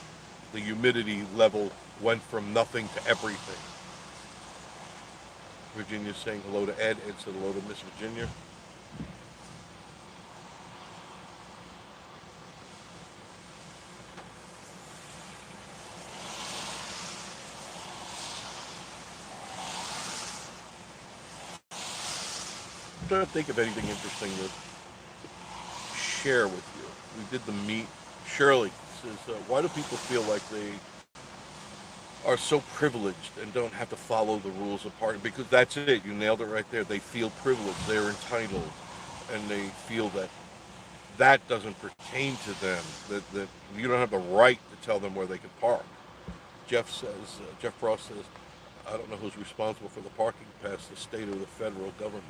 The humidity level went from nothing to everything. Virginia's saying hello to Ed. Ed said hello to Miss Virginia. I'm trying to think of anything interesting to share with you. We did the meet. Shirley says, why do people feel like they are so privileged and don't have to follow the rules of party? Because that's it. You nailed it right there. They feel privileged. They're entitled. And they feel that that doesn't pertain to them. That you don't have the right to tell them where they can park. Jeff Frost says, I don't know who's responsible for the parking pass, the state or the federal government.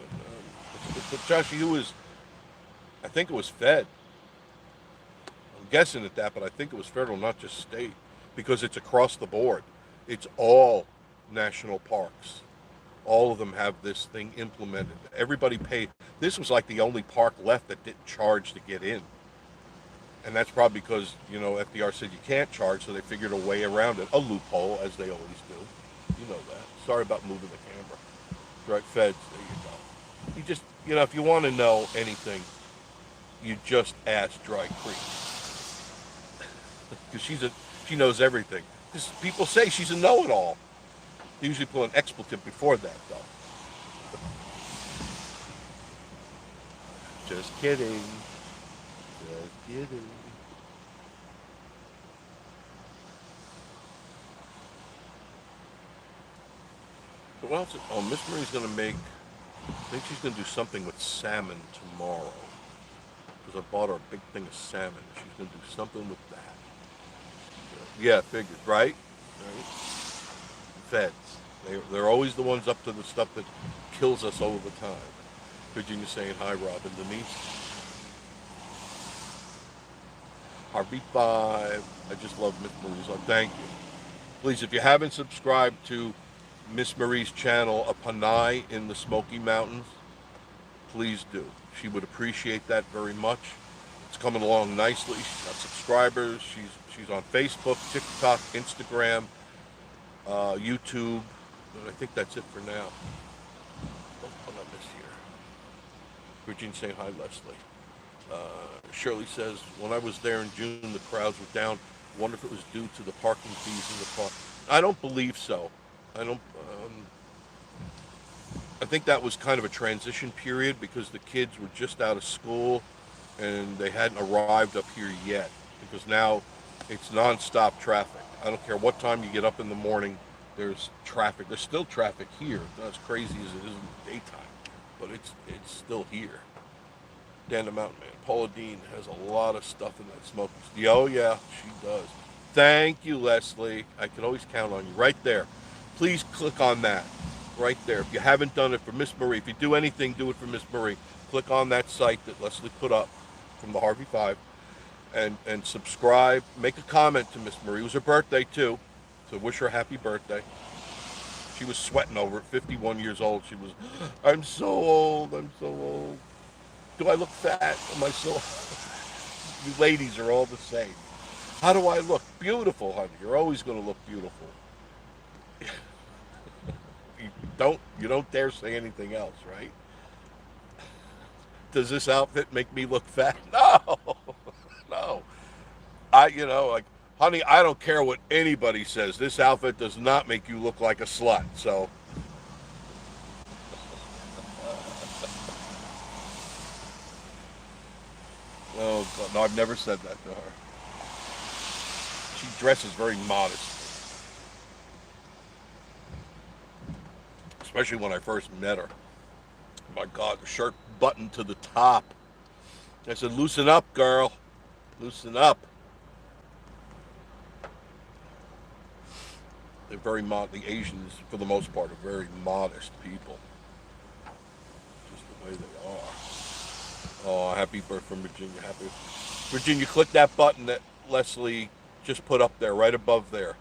But Josh, I think it was Fed. I'm guessing at that, but I think it was federal, not just state, because it's across the board. It's all national parks. All of them have this thing implemented. Everybody paid. This was like the only park left that didn't charge to get in. And that's probably because, FDR said you can't charge, so they figured a way around it. A loophole, as they always do. You know that. Sorry about moving the camera. Right, Feds, there you go. You just, if you want to know anything, you just ask Dry Creek. Because she knows everything. People say she's a know-it-all. They usually put an expletive before that, though. Just kidding. Just kidding. What else? Oh, Miss Marie's gonna make. I think she's gonna do something with salmon tomorrow. Because I bought her a big thing of salmon. She's gonna do something with that. Yeah, figured, right? Right. Feds. They're always the ones up to the stuff that kills us all the time. Virginia saying hi, Robin. Denise. Harvey 5. I just love Miss Marie's on. Thank you. Please, if you haven't subscribed to Miss Marie's channel, A Panay in the Smoky Mountains, please do. She would appreciate that very much. It's coming along nicely. She's got subscribers. She's on Facebook, TikTok, Instagram, YouTube. And I think that's it for now. Hold on, this here. Virginia saying hi, Leslie. Shirley says, when I was there in June, the crowds were down. Wonder if it was due to the parking fees in the park. I don't believe so. I don't. I think that was kind of a transition period because the kids were just out of school and they hadn't arrived up here yet. Because now it's nonstop traffic. I don't care what time you get up in the morning. There's traffic. There's still traffic here. Not as crazy as it is in the daytime, but it's still here. Dan the Mountain Man. Paula Dean has a lot of stuff in that smoke. Oh, yeah, she does. Thank you, Leslie. I can always count on you. Right there. Please click on that. Right there. If you haven't done it for Miss Marie, if you do anything, do it for Miss Marie. Click on that site that Leslie put up from the Harvey 5 and subscribe. Make a comment to Miss Marie. It was her birthday, too. So wish her a happy birthday. She was sweating over it. 51 years old. She was, I'm so old. I'm so old. Do I look fat? Am I so? You ladies are all the same. How do I look? Beautiful, honey. You're always going to look beautiful. You don't dare say anything else, right? Does this outfit make me look fat? No, no. Like, honey, I don't care what anybody says. This outfit does not make you look like a slut. So, oh God, no, I've never said that to her. She dresses very modestly, especially when I first met her. My God, the shirt buttoned to the top. I said, loosen up, girl. Loosen up. They're very the Asians, for the most part, are very modest people. Just the way they are. Oh, happy birthday from Virginia. Happy. Virginia, click that button that Leslie just put up there, right above there.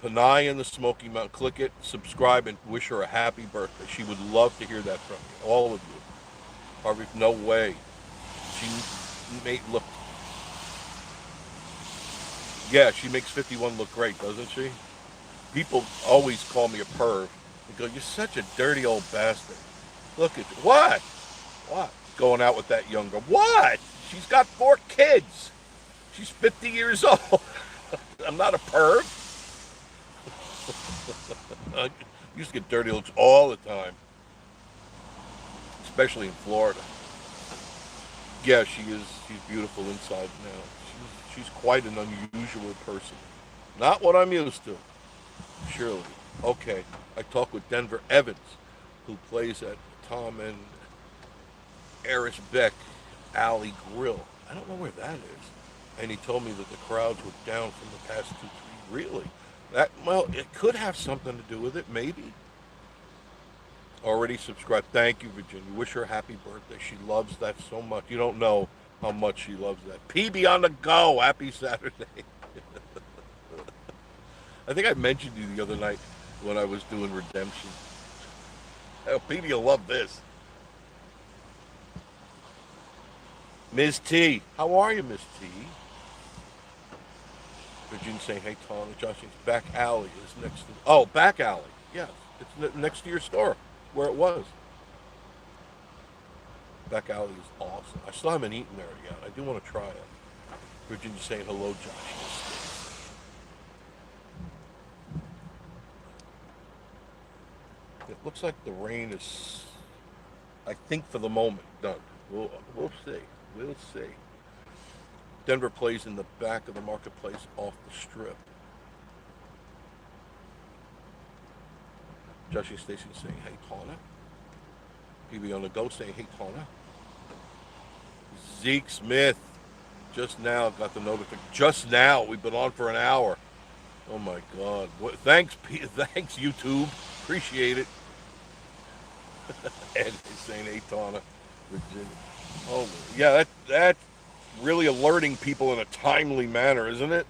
Panay in the Smoky Mountain. Click it, subscribe, and wish her a happy birthday. She would love to hear that from you, all of you. Harvey, no way. She made look. Yeah, she makes 51 look great, doesn't she? People always call me a perv. They go, "You're such a dirty old bastard." Look at you. What? What? Going out with that young girl. What? She's got 4 kids. She's 50 years old. I'm not a perv. I used to get dirty looks all the time, especially in Florida. Yeah, she is. She's beautiful inside now. She's quite an unusual person. Not what I'm used to. Surely. Okay. I talked with Denver Evans, who plays at Tom and Eris Beck Alley Grill. I don't know where that is. And he told me that the crowds were down from the past 2, 3. Really? Well, it could have something to do with it, maybe. Already subscribed. Thank you, Virginia. Wish her a happy birthday. She loves that so much. You don't know how much she loves that. PB on the go. Happy Saturday. I think I mentioned you the other night when I was doing Redemption. Oh, PB will love this. Ms. T. How are you, Ms. T? Virginia saying, hey, Tom, Josh's back alley is next to... Oh, back alley. Yes. It's next to your store, where it was. Back alley is awesome. I still haven't eaten there yet. I do want to try it. Virginia saying, hello, Josh. It looks like the rain is, I think for the moment, done. We'll see. We'll see. Denver plays in the back of the marketplace off the strip. Joshie Station saying, hey, Tana. PB on the go saying, hey, Tana. Zeke Smith. Just now got the notification. Just now. We've been on for an hour. Oh, my God. Thanks, thanks, YouTube. Appreciate it. Ed is saying, hey, Tana. Virginia. Oh, yeah, that's really alerting people in a timely manner, isn't it?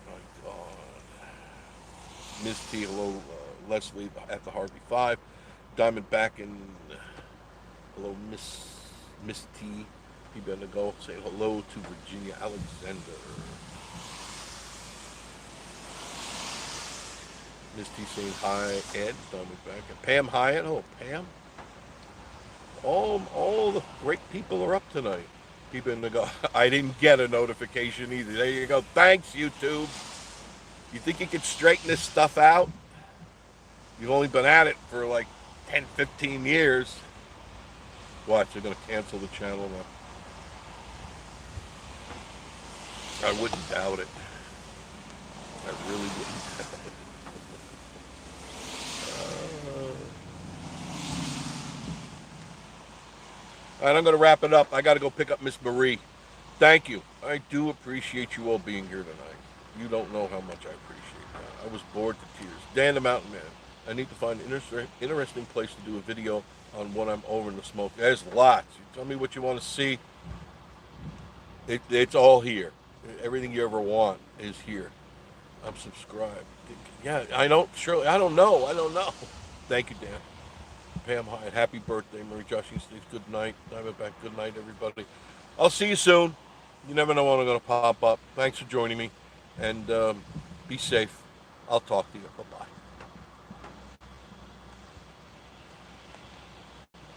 My God. Miss T, hello, Leslie at the Harvey 5. Diamond back in, hello, Miss T. He better go say hello to Virginia Alexander. Miss T saying hi, Ed. Diamond back. And Pam Hyatt. Oh, Pam. All the great people are up tonight. People in the go. I didn't get a notification either. There you go. Thanks, YouTube. You think you could straighten this stuff out? You've only been at it for like 10, 15 years. Watch, they're going to cancel the channel now. I wouldn't doubt it. I really wouldn't doubt it. All right, I'm going to wrap it up. I got to go pick up Miss Marie. Thank you. I do appreciate you all being here tonight. You don't know how much I appreciate that. I was bored to tears. Dan the Mountain Man. I need to find an interesting place to do a video on when I'm over in the smoke. There's lots. You tell me what you want to see. It's all here. Everything you ever want is here. I'm subscribed. Yeah, I don't. Surely, I don't know. Thank you, Dan. Pam Hyatt, happy birthday. Mary Joshie Steve, good night. Diamondback, good night, everybody. I'll see you soon. You never know when I'm going to pop up. Thanks for joining me. And be safe. I'll talk to you. Bye-bye.